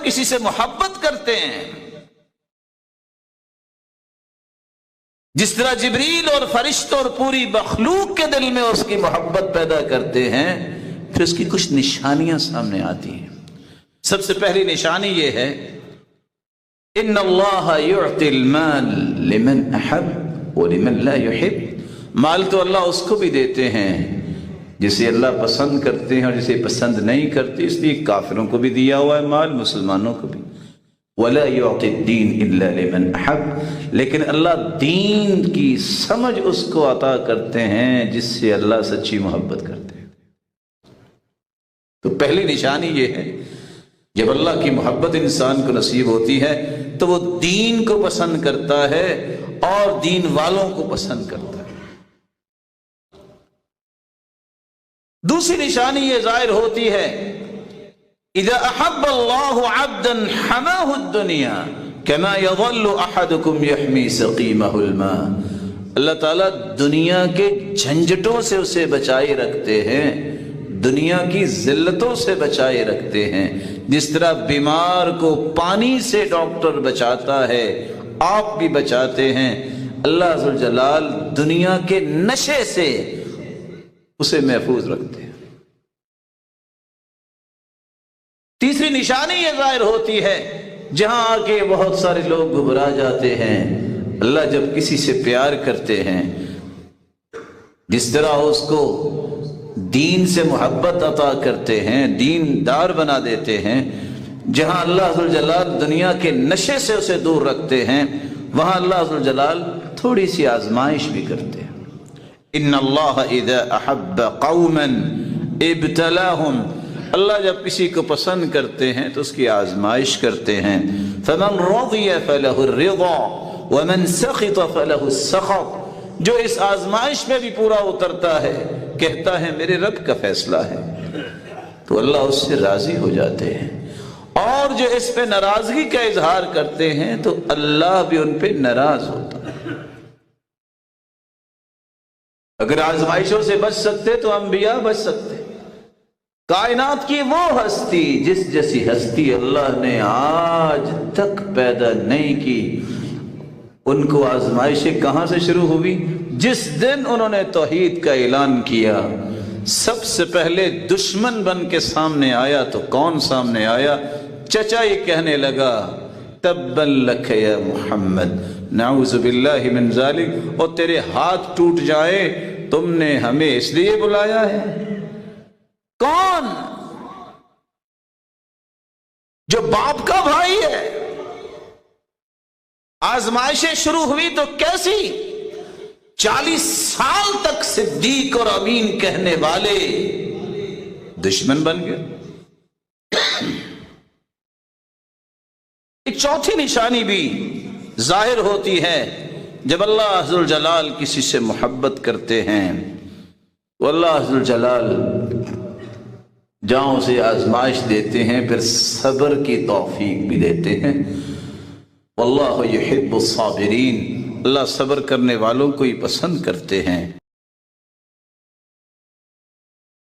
किसी से मोहब्बत करते हैं, जिस तरह जिब्रील और फरिश्तों और पूरी मखलूक के दिल में उसकी मोहब्बत पैदा करते हैं, फिर उसकी कुछ निशानियां सामने आती हैं। सबसे पहली निशानी ये है, इन्नल्लाह युअतिल माल लिमन अहब व लिमन ला युहिब। माल तो अल्लाह उसको भी देते हैं जिसे अल्लाह पसंद करते हैं और जिसे पसंद नहीं करते, इसलिए काफिरों को भी दिया हुआ है माल, मुसलमानों को भी। वला युअतिद दीन इल्ला लिमन अहब, लेकिन अल्लाह दीन की समझ उसको अता करते हैं जिससे अल्लाह सच्ची मोहब्बत करते हैं। तो पहली निशानी ये है, जब अल्लाह की मोहब्बत इंसान को नसीब होती है तो वो दीन को पसंद करता है और दीन वालों को पसंद करता है। दूसरी निशानी ये जाहिर होती है, इज़ा अहब्बल्लाहु अब्दन हमाहु दुनिया कमा यज़ल्लु अहदुकुम यहमी सकीमहुल मा। अल्लाह ताला दुनिया के झंझटों से उसे बचाए रखते हैं, दुनिया की जिल्लतों से बचाए रखते हैं। जिस तरह बीमार को पानी से डॉक्टर बचाता है, आप भी बचाते हैं, अल्लाह अज़्ज़ल जलाल दुनिया के नशे से उसे महफूज रखते हैं। तीसरी निशानी ये जाहिर होती है, जहां आके बहुत सारे लोग घबरा जाते हैं, अल्लाह जब किसी से प्यार करते हैं, जिस तरह उसको दीन से मोहब्बत अता करते हैं, दीनदार बना देते हैं, जहां अल्लाह अज़्ज़ल जलाल दुनिया के नशे से उसे दूर रखते हैं, वहां अल्लाह अज़्ज़ल जलाल थोड़ी सी आजमाइश भी करते हैं। इन्नल्लाह इज़ा अहब्ब कौमन इब्तलाहुम, अल्लाह जब किसी को पसंद करते हैं तो उसकी आजमाइश करते हैं। फमन रज़िय फलहु रिज़ा वमन सख़ित फलहु सख़त, जो इस आजमाइश में भी पूरा उतरता है, कहता है मेरे रब का फैसला है, तो अल्लाह उससे राजी हो जाते हैं। और जो इस पे नाराजगी का इजहार करते हैं तो अल्लाह भी उन पे नाराज होता है। अगर आजमाइशों से बच सकते तो अंबिया बच सकते। कायनात की वो हस्ती जिस जैसी हस्ती अल्लाह ने आज तक पैदा नहीं की, उनको आजमाइशें कहां से शुरू हुई? जिस दिन उन्होंने तौहीद का ऐलान किया, सबसे पहले दुश्मन बन के सामने आया। तो कौन सामने आया? चचा ये कहने लगा, तब्बन लक या मुहम्मद, नाऊज़ु बिल्लाहि मिन ज़ालिक, और तेरे हाथ टूट जाए, तुमने हमें इसलिए बुलाया है। कौन? जो बाप का भाई है। आजमाइशें शुरू हुई तो कैसी? 40 साल तक सिद्दीक और अमीन कहने वाले दुश्मन बन गए। एक चौथी निशानी भी जाहिर होती है, जब अल्लाह अज़्ज़ल जलाल किसी से मोहब्बत करते हैं तो अल्लाह अज़्ज़ल जलाल जहां उसे आजमाइश देते हैं, फिर सब्र की तौफीक भी देते हैं। वल्लाहु युहिब्बुस साबिरीन, अल्लाह सब्र करने वालों को ही पसंद करते हैं।